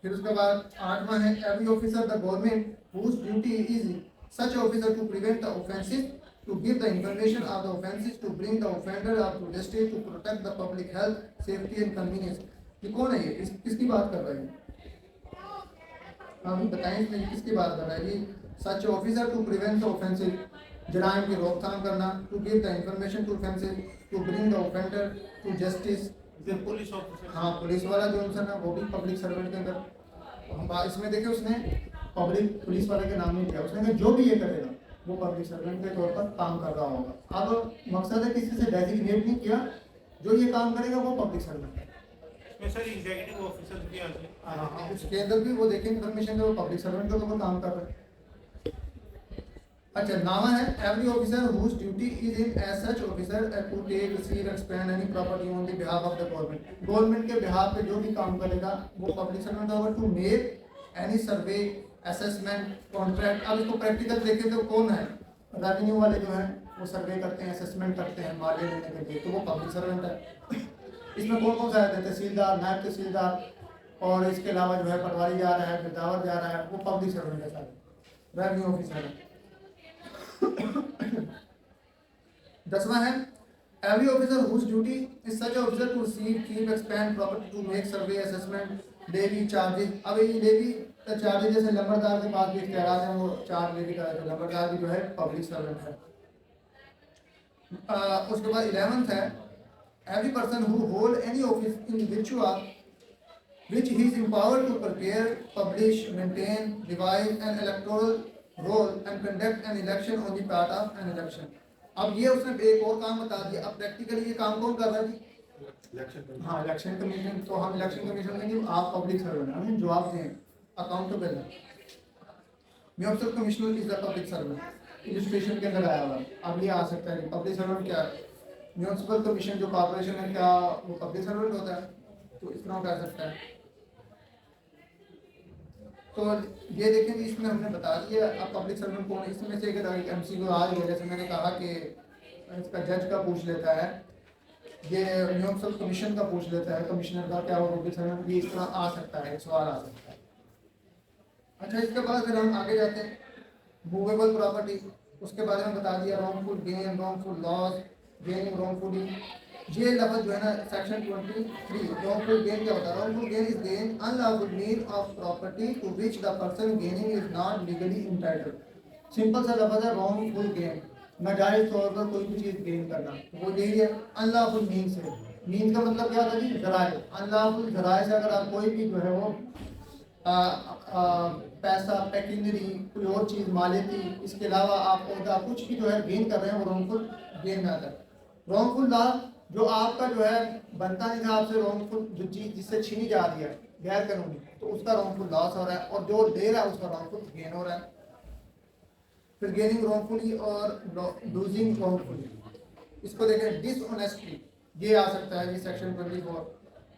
پھر اس کے بعد 8واں ہے every officer the government whose duty is such officer to prevent the offences, to give the information of the offences, to bring the offender up to justice, to protect the public health, safety and convenience. یہ کون ہے؟ یہ کس کی بات کر رہے ہیں؟ ہم بتائیں اس میں کس کی بات کر رہا ہے؟ یہ سچ officer to prevent the offences، جرائم کی روک تھام کرنا، to give the information to offences، to bring the offender to justice. Police officer, ہاں پولیس والا جو انسان ہے وہ بھی پبلک سرونٹ کے اندر. ہم اس میں دیکھیں اس نے پبلک پولیس والے کے نام نہیں کیا، اس نے کہا جو بھی یہ کرے گا وہ پبلک سرونٹ کے طور پر کام کر رہا ہوگا. اب مقصد ہے کسی سے ڈیزیگنیٹ نہیں کیا، جو یہ کام کرے گا وہ پبلک سرونٹ ہے. سر ایگزیکٹو آفیسر بھی آتے ہیں، اس کے اندر بھی وہ دیکھیں انفارمیشن کہ وہ پبلک سرونٹ کے طور پر کام کر رہا ہے. اچھا نامہ ہے every officer whose duty is in as such officer to take, receive, expend any property on the behalf of the government. Government کے behalf پہ جو بھی کام کرے گا وہ پبلک سرونٹ ہوگا. To make any survey, assessment, contract. اب اس کو پریکٹیکل دیکھیں تو کون ہے؟ ریونیو والے جو ہیں وہ سروے کرتے ہیں، اسسمنٹ کرتے ہیں مالے لینے کے لیے، تو وہ پبلک سرونٹ ہے. اس میں کون کون سے آتے ہیں؟ تحصیلدار، نائب تحصیلدار، اور اس کے علاوہ جو ہے پٹواری جا رہا ہے، برداور جا رہا ہے، وہ پبلک سرونٹ ہے سارے، ریونیو آفیسر ہے. 10واں ہے every officer whose duty is such officer to receive, keep, expand property, to make survey, assessment, levy charges. اب یہ لیوی چارجز جیسے لمبردار کے پاس بھی اختیارات ہیں، وہ چارج لیوی کا ہے، تو لمبردار بھی جو ہے پبلک سرونٹ ہے. اس کے بعد 11th ہے every person who hold any office in which he is empowered to prepare, publish, maintain, revise an electoral roll and conduct an election on the part of an election. اب یہ اس نے ایک اور کام بتا دیا. اب پریکٹیکلی یہ کام کون کر رہا ہے جی؟ ہاں الیکشن کمیشن. تو ہم الیکشن کمیشن میں نہیں، آپ پبلک سرونٹ ہیں، جواب دیں، اکاؤنٹیبل ہیں. Municipal commissioner is the public servant, registration کے اندر آیا ہوا. اب یہ آ سکتا ہے پبلک سرونٹ کیا ہے؟ میونسپل کمیشن جو کارپوریشن ہے کیا وہ پبلک سرونٹ ہوتا ہے؟ تو اس طرح کہہ سکتا ہے. تو یہ دیکھیں کہ اس میں ہم نے بتا دیا اب پبلک سرونٹ کون ہے. اس میں سے اگر ایم سی کو آ گیا، جیسے میں نے کہا کہ اس کا جج کا پوچھ لیتا ہے، یہ میونسپل کمیشن کا پوچھ لیتا ہے، کمشنر کا کیا وہ پبلک سرونٹ، بھی اس طرح آ سکتا ہے، سوال آ سکتا ہے. اچھا اس کے بعد پھر ہم آگے جاتے ہیں موویبل پراپرٹی. اس کے بارے میں بتا دیا رانگ فل گین، رانگ فل لاس، گیننگ رانگ فلی. یہ لفظ جو ہے نا سیکشن 23 رانگ فل گین کیا ہوتا ہے؟ Wrongful gain is gain in unlawful means of property to which the person gaining is not legally entitled. Simple سا لفظ ہے رانگ فل گین، ناجائز طور پر کوئی بھی چیز گین کرنا. وہ یہی ہے ان لافل مین سے. مین کا مطلب کیا ہوتا ہے جی؟ ذرائع. ان لافل ذرائع سے اگر آپ کوئی بھی جو ہے وہ پیسہ، پیکنری، کوئی اور چیز، مالیتی، اس کے علاوہ آپ عہدہ کچھ بھی جو ہے گین کر رہے ہیں وہ رانگ فل گین میں آتا ہے. رانگ فل لا جو آپ کا جو ہے بنتا نہیں تھا آپ سے، رانگ فل جو چیز جس سے چھینی جا رہی ہے غیر قانونی، تو اس کا رانگ فل لاس ہو رہا ہے، اور جو دے رہا ہے اس کا رانگ فل گین ہو رہا ہے. پھر گیننگ رانگ فلی اور لوزنگ رانگ فلی. اس کو دیکھیں ڈس آنیسٹلی، یہ آ سکتا ہے یہ section 24.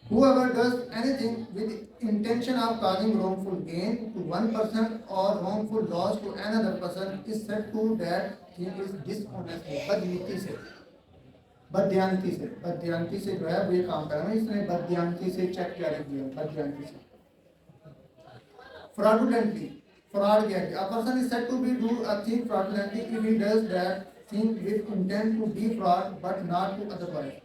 Whoever does anything with intention of causing wrongful gain to one person or wrongful loss to another person is said to that he is dishonest. بدنیتی سے، بددیانتی سے، بددیانتی سے جو ہے وہ یہ کام کر رہا ہے. اس نے بددیانتی سے چیک جاری کیا، بددیانتی سے. fraudulently، fraud کیا ہے؟ A person is said to be do a thing fraudulently if he does that thing with intent to defraud but not to otherwise.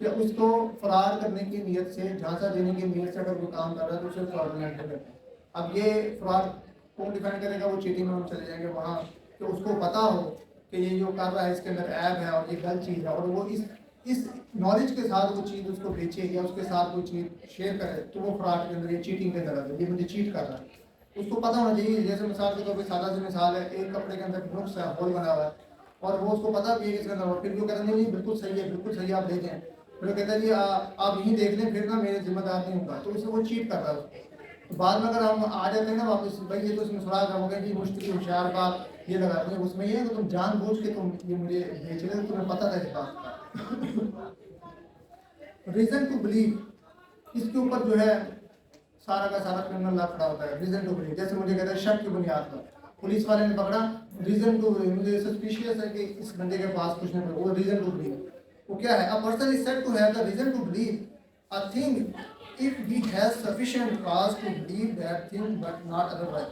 کہ اس کو فرار کرنے کی نیت سے، جھانسا دینے کی نیت سے اگر وہ کام کر رہا ہے تو اسے فراڈولنٹ کہتے ہیں. اب یہ فراڈ کون ڈیفائن کرے گا؟ وہ چیٹنگ میں ہم چلے جائیں گے وہاں کہ اس کو پتا ہو کہ یہ جو کر رہا ہے اس کے اندر عیب ہے اور یہ غلط چیز ہے، اور وہ اس نالج کے ساتھ وہ چیز اس کو بیچے یا اس کے ساتھ کوئی چیز شیئر کرے، تو وہ فراڈ کے اندر، یہ چیٹنگ کے اندر ہے. یہ مجھے چیٹ کر رہا ہے، اس کو پتہ ہونا چاہیے. جیسے مثال کے طور پہ سادہ سی مثال ہے، ایک کپڑے کے اندر نقص ہے، ہول بنا ہوا ہے، اور وہ اس کو پتہ بھی ہے اس کے اندر، پھر وہ کہتے ہیں نہیں بالکل صحیح ہے، بالکل صحیح، آپ دیکھیں. پھر کہتا ہے جی آپ یہیں دیکھ لیں، پھر نا میرے ذمہ دار نہیں ہوگا، تو اس سے وہ چیٹ کر رہا ہے. تو بعد میں اگر ہم آ جاتے ہیں نا واپس، بھائی یہ تو اس میں سراغ ہو گیا جی، مشتری ہوشیار بات یہ لگاتے ہیں، اس میں یہ ہے کہ تم جان بوجھ کے تم یہ مجھے بیچ رہے ہو، تمہیں پتہ تھا اس بات کا. ریزن ٹو بلیو، اس کے اوپر جو ہے سارا کا سارا کرمنل لا کھڑا ہوتا ہے. ریزن ٹو بلیو، جیسے مجھے کہتا ہے شک کی بنیاد پر پولیس والے نے پکڑا، ریزن ٹو بلیو، مجھے سسپیشیس ہے کہ اس بندے کے پاس کچھ نہیں، وہ ریزن ٹو بلیو. وہ کیا ہے؟ A person is said to have the reason to believe a thing if he has sufficient cause to believe that thing but not otherwise.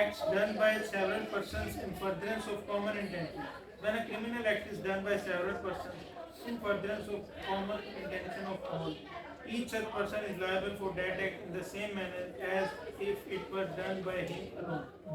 Acts done by several persons in furtherance of common intention. When a criminal act is done by several persons in furtherance of common intention of all, each such person is liable for that act in the same manner as if it were done by him alone.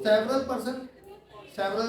several person, several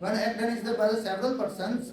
when act done is by the several persons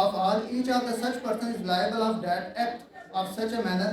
of all each of the such person is liable of that act of such a manner,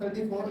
34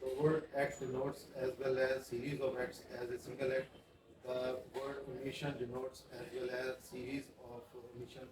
The word act denotes as well as series of acts as a single act. The word omission denotes as well as series of omission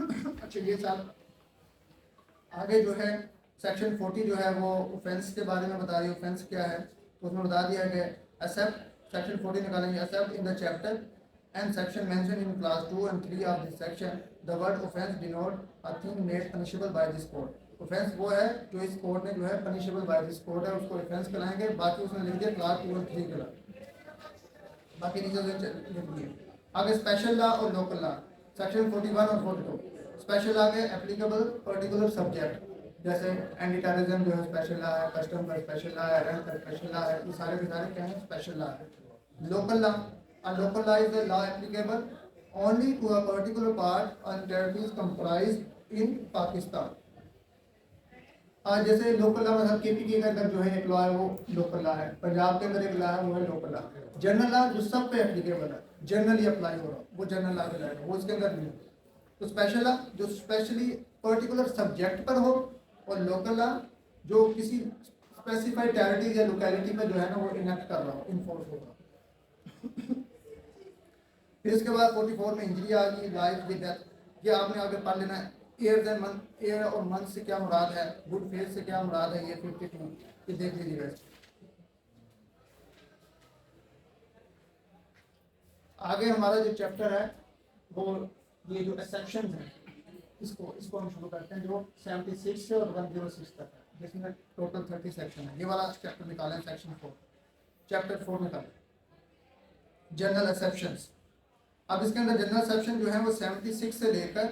اچھا یہ صاحب آگے جو ہے section 40 جو ہے وہ offence کے بارے میں بتا رہی ہے. اوفینس کیا ہے تو اس میں بتا دیا کہ ایکسیپٹ سیکشن 40 نکالیں گے. Except in the chapter and section mention in clause 2 and 3 of this section the word offence denote a thing made punishable by this code. Offence وہ ہے جو اس کوڈ نے جو ہے پنشیبل بائی دس کوڈ ہے, اس کو اوفینس کہلائیں گے. باقی اس نے لکھ دیا کلاس 2 اور 3 کے علاوہ باقی نیچے لکھ دیے. آگے اسپیشل لا اور لوکل لا سیکشن 41 اور 42. اسپیشل لا کے اپلیکیبل پرٹیکولر سبجیکٹ جیسے اینٹی ٹیررزم جو ہے اسپیشل لا ہے, کسٹم کا اسپیشل لا ہے, رینٹ کا اسپیشل لا ہے, یہ سارے کے سارے کیا ہیں اسپیشل لا ہے. Local law local law is a law applicable only to a particular part and territories comprised in Pakistan. جیسے لوکل لا مطلب کے پی کے اندر جو ہے ایک لا ہے وہ لوکل لا ہے, پنجاب کے اندر ایک لا ہے وہ ہے لوکل لا. جنرل لا جو سب پہ اپلیکیبل ہے, جنرلی اپلائی ہو رہا وہ جنرل لا کے وہ اس کے اندر نہیں. تو اسپیشل لا جو اسپیشلی پرٹیکولر سبجیکٹ پر ہو, اور لوکل لا جو کسی اسپیسیفائڈ ٹیریٹری یا لوکیلٹی پہ جو ہے نا وہ انیکٹ کر رہا ہو, انفورس ہو رہا. پھر اس کے بعد 44 میں انجری آ گئی, لائف ود ڈیتھ. یہ آپ نے آگے پڑھ لینا ہے. ایئر اور منتھ سے کیا مراد ہے, گڈ فیتھ سے کیا مراد ہے, یہ 52 یہ دیکھ لیجیے گا. آگے ہمارا جو چیپٹر ہے وہ یہ جو ایکسیپشن ہے اس کو ہم شروع کرتے ہیں جو 76 سے اور 106 تک ہے, جس میں ٹوٹل 30 سیکشن ہے. یہ والا چیپٹر نکالیں سیکشن 4 چیپٹر 4 نکالیں جنرل ایکسیپشنز. اب اس کے اندر جنرل ایکسیپشن جو ہیں وہ 76 سے لے کر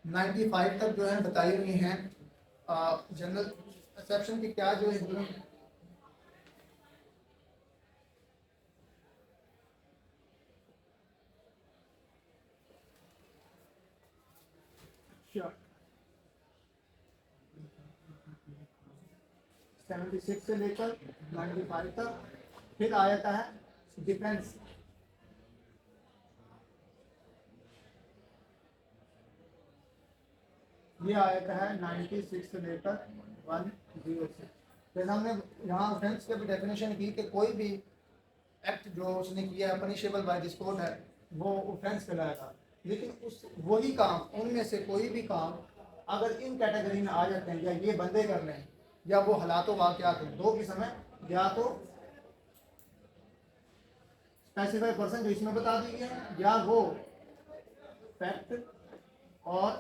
95 تک جو ہیں بتائی ہوئی ہیں. جنرل ایکسیپشن کی کیا جو ہے سیونٹی سکس سے لے کر 95 تک. پھر آ جاتا ہے ڈیفینس. یہ آیت ہے 96 سے لے کر 106. جیسے ہم نے یہاں اوفینس کی بھی ڈیفینیشن کی کہ کوئی بھی ایکٹ جو اس نے کیا ہے پنشیبل بائی دس کوڈ ہے وہ اوفینس کہلائے گا. لیکن اس وہی کام ان میں سے کوئی بھی کام اگر ان کیٹیگری میں آ جاتے ہیں یا یہ بندے کر لیں یا وہ حالات و واقعات ہیں, دو قسم ہیں. یا تو اسپیسیفائی پرسن جو اس میں بتا دی ہے, یا وہ فیکٹ اور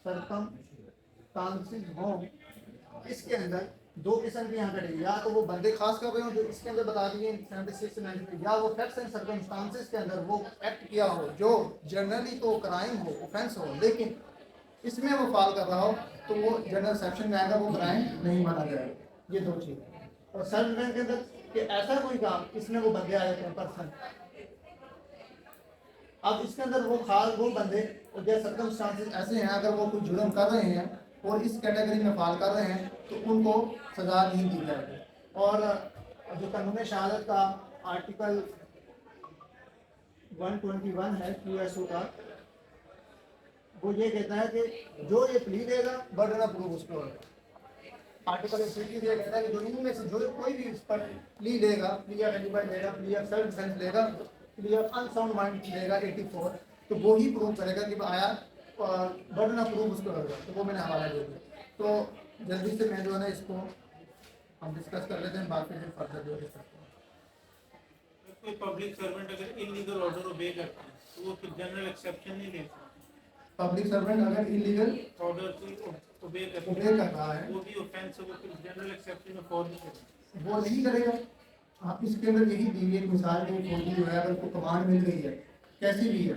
سرکمسٹانسز ہوں. اس کے اندر دو قسم کی یہاں کٹے گی, یا تو وہ بندے خاص کر رہے ہوں جو اس کے اندر بتا دیے 76 سے 93, یا وہ فیکٹس اینڈ سرکمسٹانسز کے اندر وہ ایکٹ کیا ہو جو جنرلی تو کرائم ہو, اوفینس ہو, لیکن اس میں وہ فال کر رہا ہو تو وہ جنرل سیکشن میں آئے گا, وہ کرائم نہیں مانا جائے گا. یہ دو چیزیں. اور سیلف ڈیفینس کے اندر کہ ایسا کوئی کام اس میں وہ بندے آ جاتے ہیں پرسن. اب اس کے اندر وہ خاص وہ بندے اور جو سرکمسٹانسز ایسے ہیں اگر وہ کوئی جرم کر رہے ہیں اور اس کیٹیگری میں فال کر رہے ہیں تو ان کو سزا نہیں دی جائے گی. اور جو قانون شہادت کا آرٹیکل 121 ہے QSO کا, وہ یہ کہتا ہے کہ جو یہ پلی دے گا برڈن آف پروف اس پہ ہوگا. آرٹیکل 80 یہ کہتا ہے کہ جو ان میں سے جو کوئی بھی اس پر پلی دے گا, پلی آف ایلیبل دے گا, پلی آف سیلف ڈیفینس دے گا, پلی آف انساؤنڈ مائنڈ دے گا 84, تو وہی پروف کرے گا کہ آیا برڈن آف پروف اس پہ ہوگا. تو وہ میں نے حوالہ دے دیا. تو جلدی سے میں جو ہے نا اس کو ہم ڈسکس کر لیتے ہیں, باقی جو فردر جو ہے. کوئی پبلک سرونٹ اگر انلیگل آرڈر اوبے کرتا ہے تو وہ پھر جنرل ایکسیپشن نہیں لے سکتا. پبلک سرونٹ اگر انلیگل آرڈر کی اوبے کر رہا ہے وہ بھی اوفینس ہے, وہ پھر جنرل ایکسیپشن میں فال نہیں کرتا, وہ نہیں کرے گا. آپ اس کے اندر یہی دی ایک مثال ہے, فوجی جو ہے اگر کو کمانڈ مل گئی ہے کیسی بھی ہے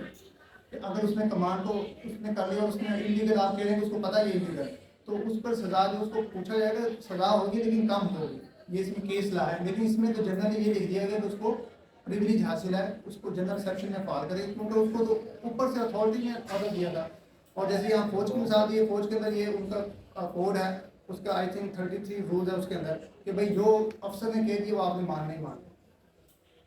کہ اگر اس نے کمانڈ کو اس نے کر لیا, اس نے انلیگل آپ کہہ رہے ہیں کہ اس کو پتہ یہ انلیگل, تو اس پر سزا جو اس کو پوچھا جائے گا سزا ہوگی لیکن کم ہوگی. یہ اس میں کیس لا ہے, لیکن اس میں تو جنرلی یہ لکھ دیا گیا کہ اس کو پریویلیج حاصل ہے, اس کو جنرل سیکشن میں فال کرے, کیونکہ اس کو تو اوپر سے اتھارٹی نے آرڈر دیا تھا. اور جیسے یہاں فوج کی مثال دی ہے, فوج کے اندر یہ ان کا کوڈ ہے, اس کا آئی تھنک 33 رولز ہے اس کے اندر کہ بھائی جو افسر نے کہہ دیا وہ آپ نے ماننا ہی ماننا.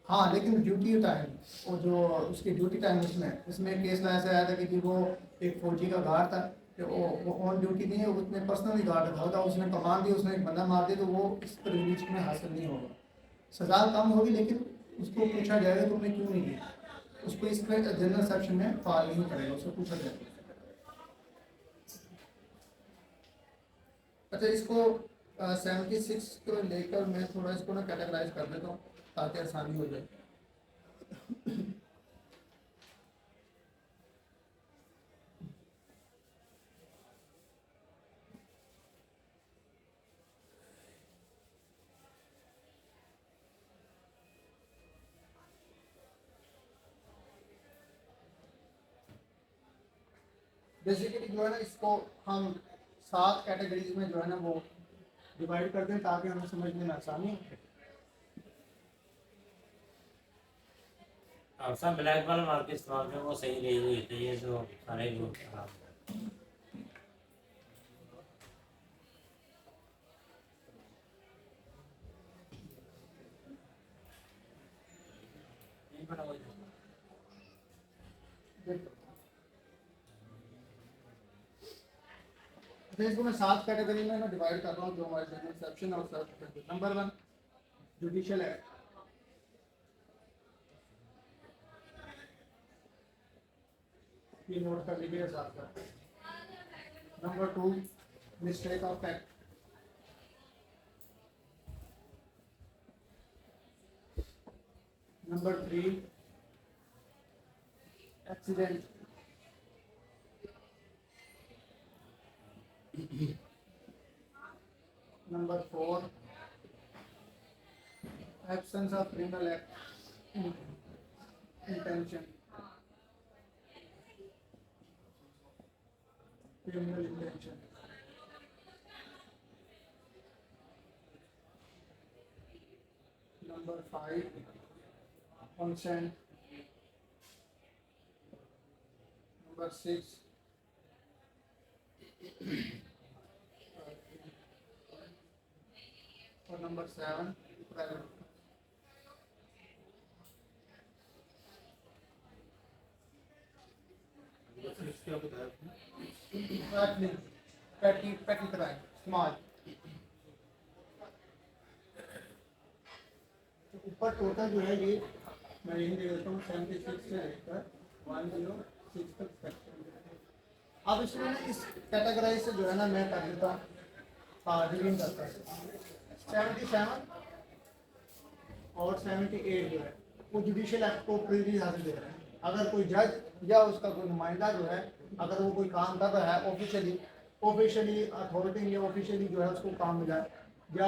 ہاں لیکن ڈیوٹی ٹائم اور جو اس کی ڈیوٹی ٹائم اس میں کیس لا ایسا آیا تھا کہ وہ ایک فوجی کا گارڈ تھا کہ وہ آن ڈیوٹی نہیں ہے, اس نے پرسنلی گارڈ رکھا تھا, اس نے کمان دی, اس نے ایک بندہ مار دیا, تو وہ اس پریویلیج میں حاصل نہیں ہوگا. سزا کم ہوگی لیکن اس کو پوچھا جائے گا تم نے کیوں نہیں دیا. اس کو اس میں جنرل سیکشن میں فعال نہیں کرے گا, اس کو پوچھا جائے گا. اچھا, اس کو 76 کو لے کر میں تھوڑا اس کو نا کیٹیگرائز کر دیتا ہوں تاکہ آسانی ہو جائے. بیسیکلی جو ہے نا اس کو ہم 7 کیٹیگریز میں جو ہے نا وہ ڈیوائڈ کر دیں تاکہ ہمیں سمجھنے میں آسانی ہو. اور سب بلیک والا مارک استعمال کریں وہ صحیح رہی ہوئی تھی, یہ جو سارے لوگ خراب نہیں بنا ہوئی. اس کو میں 7 کیٹیگری میں نا ڈیوائڈ کر رہا ہوں جو ہمارے جنرل سیکشن اور سب. نمبر 1 جوڈیشل ایکٹ, یہ نوٹ کر لیجیے ساتھ ساتھ. Number 2 mistake of act. Number 3 accident. Number 4 absence of criminal act intention. Criminal intention. Number 5 consent. Number 6 اور نمبر 7 پرائیویٹ. کیا بتایا آپ نے؟ پیٹی کرائم سماج. اوپر ٹوٹل جو ہے یہ میں یہی دے دیتا ہوں 76 سے لے کر 106 تک. اب اس میں اس کیٹیگرائز سے جو ہے نا میں کر دیتا ہوں ڈیلنگ کرتا ہوں. 77 اور 78 جو ہے وہ جوڈیشل ایکٹ کو پریویلیج حاصل دے رہے ہیں. اگر کوئی جج یا اس کا کوئی نمائندہ جو ہے اگر وہ کوئی کام کر رہا ہے آفیشیلی اتھارٹی یا آفیشیلی جو ہے اس کو کام ملا یا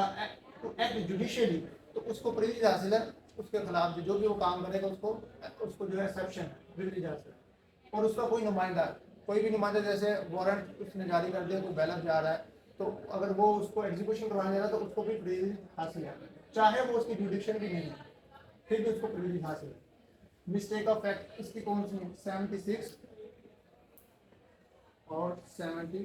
ایکٹ جوڈیشلی, تو اس کو پریویلیج حاصل ہے. اس کے خلاف جو بھی وہ کام کرے گا اس کو جو ہے ایکسیپشن پریویلیج حاصل ہے. اور اس کا کوئی نمائندہ, کوئی بھی نمائندہ جیسے وارنٹ اس نے جاری کر دیا, کوئی بیلر جا رہا ہے, تو اگر وہ اس کو ایگزیکیوشن کروانے جا رہا ہے تو اس کو بھی پریویلیج حاصل ہے, چاہے وہ اس کی جوڈیشن بھی نہیں ہے پھر بھی اس کو پریویلیج حاصل ہے. مسٹیک آف ایکٹ اس کی کون سی 76 اور 79.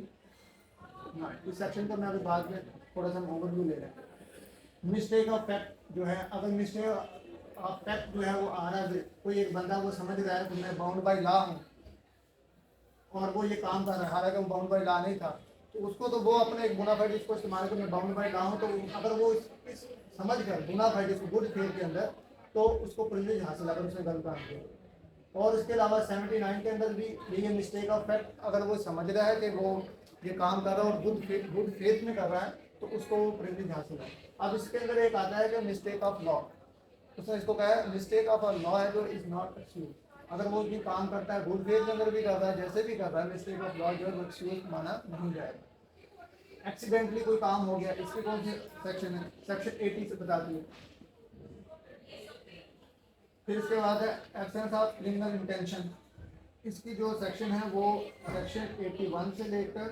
اس سیکشن کو میں ابھی بعد میں تھوڑا سا اوور ویو لے رہا ہوں. مسٹیک آف فیکٹ جو ہے, اگر مسٹیک آف فیکٹ جو ہے وہ آ رہا ہے, کوئی ایک بندہ وہ سمجھ رہا ہے کہ میں باؤنڈ بائی لا ہوں اور وہ یہ کام کر رہا ہے حالانکہ وہ باؤنڈ بائی لا نہیں تھا, تو اس کو تو وہ اپنے ایک بونا فائڈ اس کو استعمال کر میں باؤنڈ بائی لا ہوں, تو اگر وہ اس سمجھ کر بونا فائڈ اس کو گڈ فیتھ کے اندر, تو اس کو پریویلیج حاصل اگر اس نے غلط کام کیا. اور اس کے علاوہ 79 کے اندر بھی یہ مسٹیک آف فیکٹ اگر وہ سمجھ رہا ہے کہ وہ یہ کام کر رہا ہے اور گڈ فیتھ میں کر رہا ہے تو اس کو پریویلیج حاصل ہے. اب اس کے اندر ایک آتا ہے کہ مسٹیک آف لا, اس نے اس کو کہا ہے مسٹیک آف لا ہے جو از ناٹ ایکسکیوز. اگر وہ بھی کام کرتا ہے گڈ فیتھ کے اندر بھی کر رہا ہے جیسے بھی کر رہا ہے, مسٹیک آف لا جو ہے وہ ایکسکیوز مانا نہیں جائے گا. ایکسیڈنٹلی کوئی کام ہو گیا, اس کی کون سی سیکشن ہے, سیکشن 80 سے بتا دیے. پھر اس کے بعد ہے ایبسنس آف کرمنل انٹینشن, اس کی جو سیکشن ہے وہ سیکشن 81 سے لے کر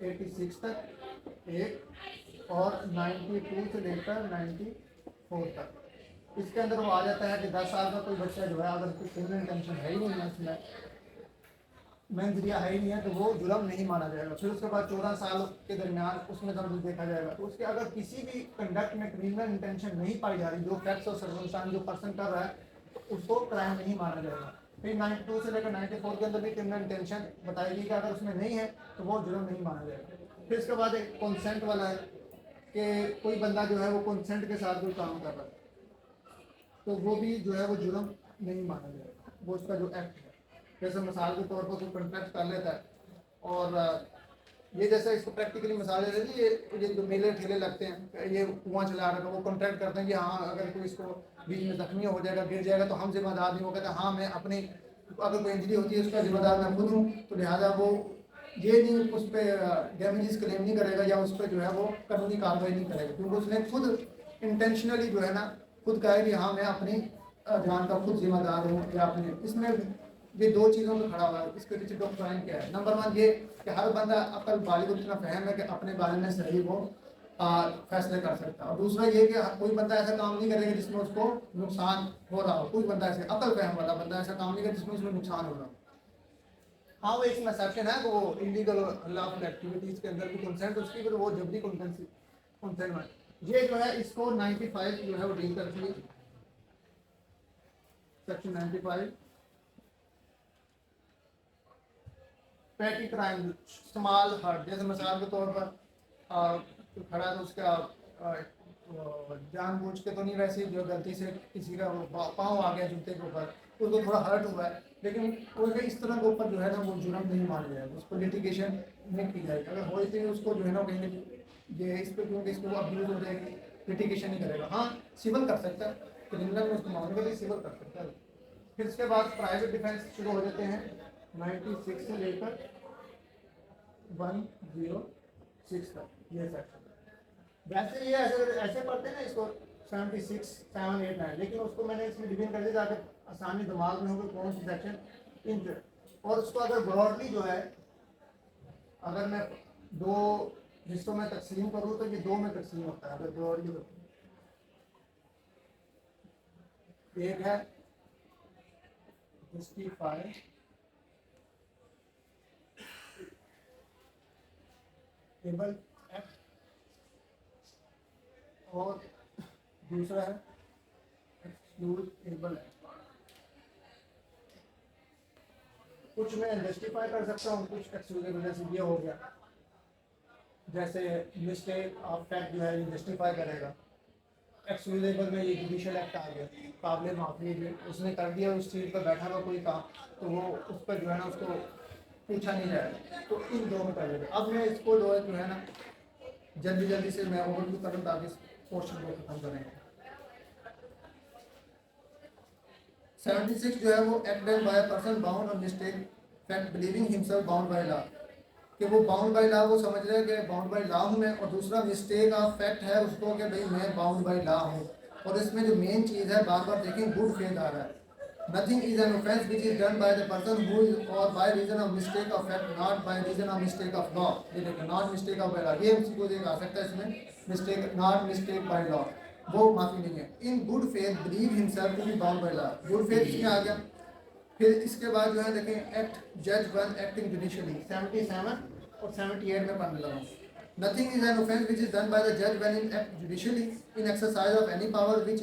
86 تک ایک اور 92 سے لے کر 94 تک. اس کے اندر وہ آ جاتا ہے کہ 10 سال کا کوئی بچہ جو ہے اگر کوئی کرمنل انٹینشن ہے ہی نہیں ہے, اس میں مین ذریعہ ہے ہی نہیں ہے, تو وہ جرم نہیں مانا جائے گا. پھر اس کے بعد 14 سال کے درمیان اس میں ضرور دیکھا جائے گا. تو اس کے اگر کسی بھی کنڈکٹ میں کرمنل انٹینشن نہیں پائی جا رہی, جو فیکٹس اور سرکمسٹانس جو پرسن کر رہا ہے, تو اس کو کرائم نہیں مانا جائے گا. پھر 92 سے لے کر 94 کے اندر بھی کرمنل انٹینشن بتائی گئی کہ اگر اس میں نہیں ہے تو وہ جرم نہیں مانا جائے گا. پھر اس کے بعد ایک کنسنٹ والا ہے کہ کوئی بندہ جو ہے وہ کنسنٹ کے ساتھ کوئی کام کر رہا ہے, تو وہ بھی جو ہے وہ جرم نہیں مانا جائے گا. وہ اس کا جو ایکٹ ہے. جیسے مثال کے طور پر کوئی کنٹریکٹ کر لیتا ہے اور یہ جیسے اس کو پریکٹیکلی مثال دے دیں، یہ جو میلے ٹھیلے لگتے ہیں، یہ کنواں چلا رہا ہے، وہ کنٹریکٹ کرتے ہیں کہ ہاں اگر کوئی اس کو بیچ میں زخمی ہو جائے گا، گر جائے گا تو ہم ذمہ دار نہیں. وہ کہتے ہیں ہاں میں اپنی اگر کوئی انجری ہوتی ہے اس کا ذمہ دار میں خود ہوں، تو لہٰذا وہ یہ نہیں اس پہ ڈیمیجز کلیم نہیں کرے گا یا اس پہ جو ہے وہ قانونی کارروائی نہیں کرے گا، کیونکہ اس نے خود انٹینشنلی جو ہے نا خود کہا ہے کہ ہاں میں اپنی جان کا خود ذمہ دار ہوں. یا اپنے اس میں یہ دو چیزوں پہ کھڑا ہوا ہے. اس کے پیچھے ڈاکٹرائن کیا ہے؟ نمبر 1 یہ کہ ہر بندہ عقل بالغ اتنا فہم ہے کہ اپنے بارے میں صحیح وہ فیصلے کر سکتا ہے. اور دوسرا یہ کہ کوئی بندہ ایسا کام نہیں کرے گا جس میں اس کو نقصان ہو رہا ہو. کوئی بندہ ایسے عقل فہم والا بندہ ایسا کام نہیں کرے جس میں اس میں نقصان ہو رہا ہو. ہاں وہ ایک ایکسیپشن ہے کہ وہ انلیگل لافل ایکٹیویٹیز کے اندر بھی کنسنٹ اس کی، پھر وہ جبری کنسنٹ یہ جو ہے اس کو 95 جو ہے وہ ڈیل کرتی ہے. سیکشن 95 پیٹی کرائم اسمال ہرٹ. جیسے مثال کے طور پر کھڑا ہے تو اس کا جان بوجھ کے تو نہیں، ویسے جو غلطی سے کسی کا پاؤں آ گیا جوتے کے اوپر، اس کو تھوڑا ہرٹ ہوا ہے، لیکن کوئی اس طرح کے اوپر جو ہے نا وہ جرم نہیں مانا جائے گا، اس کو لیٹیگیشن نہیں کی جائے گی. اگر ہوئی تو اس کو جو ہے نا کہیں یہ اس پہ کیونکہ اس کو ابیوز ہو جائے گی، لیٹیگیشن نہیں کرے گا. ہاں سول کر سکتا ہے، کرمنل میں اس کو معاملے کے لیے سول کر سکتا ہے. پھر اس کے بعد پرائیویٹ ڈیفینس شروع ہو جاتے ہیں 96 سے لے کر 106 تک. یہ سیکشن ویسے یہ ایسے پڑھتے ہیں نا اس کو 76 7 8 9، لیکن اس کو میں نے اس میں ڈیفائن کر دیا تاکہ آسانی دماغ میں ہو کہ کون سی سیکشن انجر. اور اس کو اگر براڈلی جو ہے اگر میں 2 حصوں میں تقسیم کروں تو یہ 2 میں تقسیم ہوتا ہے. اگر براڈلی ایک ہے جسٹیفائی ایبل ایکٹ اور دوسرا ہے ایکسکلوڈ ایبل ایکٹ. کچھ میں جسٹیفائی کر سکتا ہوں، کچھ ایکسکلوڈ. جیسے یہ ہو گیا، جیسے مسٹیک آف فیکٹ جو ہے یہ جسٹیفائی کرے گا. ایکسکلوڈیبل میں یہ جوڈیشل ایکٹ آ گیا، قابل معافی ہے، اس نے کر دیا اس چیز پر بیٹھا ہوا کوئی کام تو وہ اس پر جو ہے نا اس کو پوچھا نہیں جائے گا. تو ان دو میں کر دے گا. اب میں اس کو جو ہے نا جلدی سے میں اوور ویو کروں تاکہ اس پورشن کو ختم کریں. 76 جو ہے وہ act done by person bound on mistake fact believing himself bound by law, کہ وہ باؤنڈ بائی لا وہ سمجھ رہے ہیں کہ باؤنڈ بائی لا ہوں میں، اور دوسرا مسٹیک آف فیکٹ ہے اس کو کہ بھئی میں باؤنڈ بائی لا ہوں. اور اس میں جو مین چیز ہے بار بار دیکھیں گڈ فیتھ آ رہا ہے. Nothing is an offense which is done by the person who is or by reason of mistake of fact, not by reason of mistake of law. یہ دیکھیں not mistake of by law، یہ اسی کو دیکھ آ سکتا ہے اس میں mistake not mistake by law، وہ معافی نہیں ہے. In good faith believe himself to be bound by law. good faith اس میں آ گیا. پھر اس کے بعد جو ہے دیکھیں ایکٹ جج ون ایکٹنگ جوڈیشلی 77 اور 78 میں پڑھنے لگا. Nothing is an offense which is done by the judge when in act judicially in exercise of any power which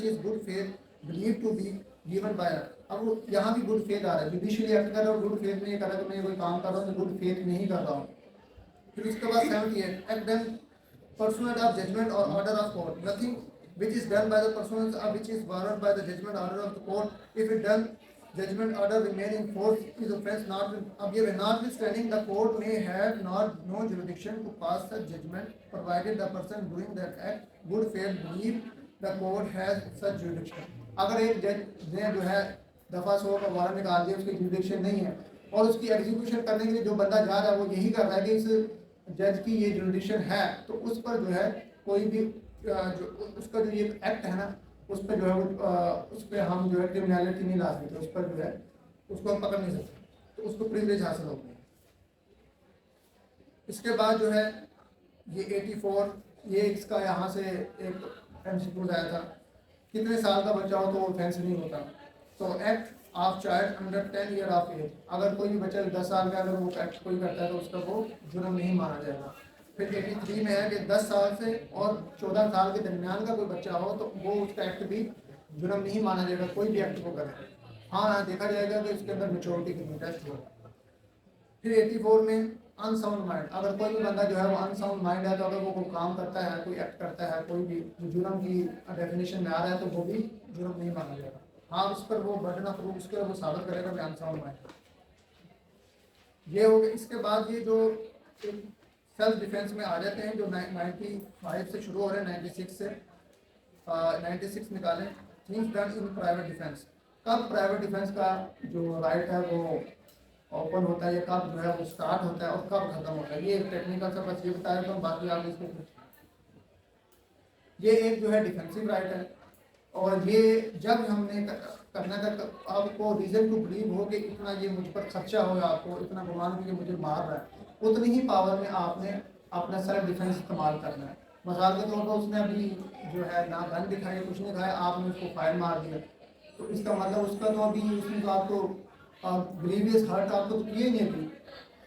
is good faith believed to be given by her. اب یہاں بھی good faith آ رہا ہے، judiciously act کر رہا ہوں، good faith میں یہ کر رہا ہے کہ میں کوئی کام کر رہا ہوں تو گڈ فیتھ نہیں کر رہا ہوں. پھر اس کے بعد 78 act done pursuant of judgment or order of court. Nothing which is done by the pursuance of which is warranted by the judgment order of the court, if it done judgment order remain in force is offense not. اب یہ notwithstanding the court may have no jurisdiction to pass such judgment provided the person doing that act good faith believe the court has such jurisdiction. اگر ایک جج نے جو ہے دفعہ 100 کا وارنٹ نکال دیا، اس کی جوڈیشن نہیں ہے اور اس کی ایگزیکیوشن کرنے کے لیے جو بندہ جا رہا ہے وہ یہی کر رہا ہے کہ اس جج کی یہ جوڈیشن ہے، تو اس پر جو ہے کوئی بھی جو اس کا جو یہ ایکٹ ہے نا اس پہ جو ہے اس پہ ہم جو ہے کرمنالٹی نہیں لا سکتے، اس پر جو ہے اس کو ہم پکڑ نہیں سکتے، تو اس کو پریویلیج حاصل ہو گیا. اس کے بعد جو ہے یہ 84 یہ اس کا یہاں سے ایک MCQ آیا تھا، کتنے سال کا بچہ ہو تو وہ offense نہیں ہوتا. تو act of child under 10 year of age, اگر کوئی بھی بچہ 10 سال کا اگر وہ ایکٹ کوئی کرتا ہے تو اس کا وہ جرم نہیں مانا جائے گا. پھر 83 میں ہے کہ 10 سال سے اور 14 سال کے درمیان کا کوئی بچہ ہو تو وہ اس کا ایکٹ بھی جرم نہیں مانا جائے گا، کوئی بھی ایکٹ کو کرے. ہاں دیکھا جائے گا کہ اس کے اندر میچورٹی کی ٹیسٹ ہو. پھر 84 میں ان ساؤنڈ مائنڈ، اگر کوئی بھی بندہ جو ہے وہ ان ساؤنڈ مائنڈ ہے تو اگر وہ کوئی کام کرتا ہے، کوئی ایکٹ کرتا ہے، کوئی بھی جرم کی ڈیفینیشن میں آ رہا ہے تو وہ بھی جرم نہیں مانا جائے گا. ہاں اس پر وہ برڈن آف پروف اس کے وہ ثابت کرے گا بیان ساؤنڈ مائنڈ. یہ ہو گیا. اس کے بعد یہ جو سیلف ڈیفینس میں آ جاتے ہیں جو 95 سے شروع ہو رہے ہیں 96 سے 96 نکالیں. Things done in private defence. کب پرائیویٹ ڈیفینس کا جو رائٹ ہے وہ اوپن ہوتا ہے یا کب جو ہے وہ اسٹارٹ ہوتا ہے اور کب ختم ہوتا ہے. یہ ایک ٹیکنیکل سا بس یہ بتایا تو باقی آپ اس کو یہ ایک جو ہے ڈیفینسو رائٹ ہے. اور یہ جب ہم نے کرنا تھا آپ کو ریزن ٹو بلیو ہو کہ اتنا یہ مجھ پر خرچہ ہوگا, آپ کو اتنا گمان ہو کہ مجھے مار رہا ہے, اتنی ہی پاور میں آپ نے اپنا سیلف ڈیفینس استعمال کرنا ہے. مثال کے طور پر اس نے ابھی جو ہے نہ گن دکھائی کچھ نہیں کھایا, آپ نے اس کو فائر مار دیا, تو اس کا مطلب اس کا تو ابھی اس نے تو آپ کو گریویس ہرٹ آپ کو تو کیے نہیں ابھی.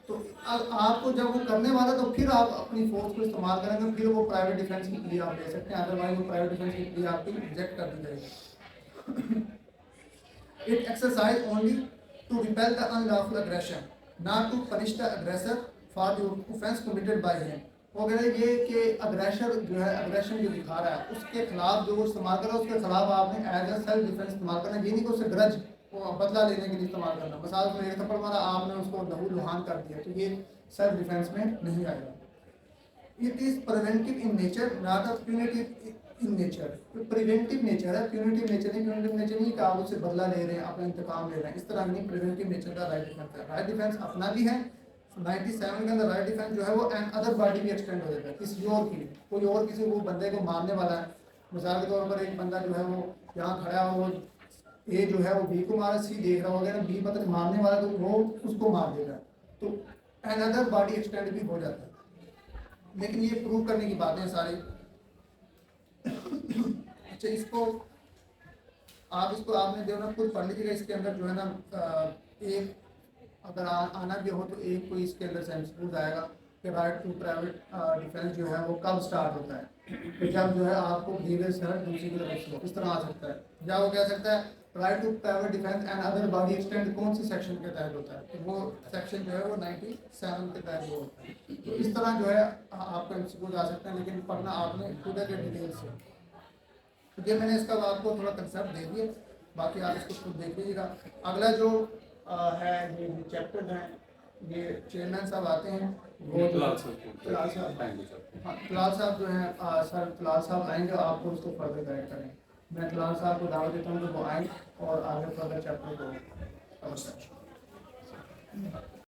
تو آپ کو جب وہ کرنے والا تو پھر آپ اپنی فورس کو استعمال کریں گے, پھر وہ پرائیویٹ ڈیفینس کی پلی آپ لے سکتے ہیں, ادروائز وہ پرائیویٹ ڈیفینس کی پلی آپ کی ریجیکٹ کر دی جائے گی. It exercise only to repel the unlawful aggression, not to punish the aggressor for the offense committed by him. وہ کہہ رہے ہیں یہ کہ اگریشر جو ہے اگریشن جو دکھا رہا ہے اس کے خلاف جو وہ استعمال کر رہا ہے اس کے خلاف آپ نے ایز اے سیلف ڈیفینس استعمال کرنا ہے. یہ نہیں کہ اسے گرج وہ بدلہ لینے کے لیے استعمال کرنا. مثال میں ایک تھپڑ مارا, آپ نے اس کو لہو لہان کر دیا, تو یہ سیلف ڈیفینس میں نہیں آئے گا. It is preventive in nature, not a punitive in nature. Preventive nature ہے, پیونیٹیو نیچر نہیں. پیونیٹیو نیچر نہیں کہ آپ اس سے بدلہ لے رہے ہیں, اپنا انتقام لے رہے ہیں, اس طرح نہیں. پریونٹیو نیچر کا رائٹ ڈیفینس ہے. رائٹ ڈیفینس اپنا بھی ہے 97 کے اندر. رائٹ ڈیفینس جو ہے وہ این ادر باڈی بھی ایکسٹینڈ ہو جاتا ہے کسی اور کی, کوئی اور کسی کو بندے کو مارنے والا ہے. مثال کے طور پر ایک بندہ جو ہے وہ یہاں کھڑا ہو, وہ اے جو ہے وہ بی کو مارا, سی دیکھ رہا ہوگا نا, بی مطلب مارنے والا تو وہ اس کو مار دے گا, تو این ادر باڈی ایکسٹینڈ بھی ہو جاتا ہے. لیکن یہ پروو کرنے کی باتیں ساری. اچھا اس کو آپ نے جو نا خود پڑھ لیجیے گا. اس کے اندر جو ہے نا ایک اگر آنا بھی ہو تو ایک کوئی اس کے اندر سینسپوز آئے گا کہ رائٹ ٹو پرائیویٹ ڈیفینس جو ہے وہ کب سٹارٹ ہوتا ہے, کہ جب جو ہے آپ کو بھیگے سے ہٹ دوسری کی طرف سے اس طرح آ سکتا ہے. یا وہ کہہ سکتا ہے right to private defence and other body extend کون سی سیکشن کے تحت ہوتا ہے, تو وہ سیکشن جو ہے وہ 97 کے تحت وہ ہوتا ہے. تو اس طرح جو ہے آپ کا سکول آ سکتے ہیں, لیکن پڑھنا آپ نے خود کے ڈیٹیل سے. تو یہ میں نے اس کا آپ کو تھوڑا کنسیپٹ دے دیا, باقی آپ اس کو خود دیکھ لیجیے گا. اگلا جو ہے یہ چیپٹر ہیں, یہ چیئرمین صاحب آتے ہیں, وہ طلال صاحب جو ہیں سر طلال صاحب آئیں گے, آپ کو اس کو فردر گائڈ کریں. میں طلال صاحب کو دعوت دیتا ہوں کہ وہ آئیں اور آگے فردر چیپٹر کو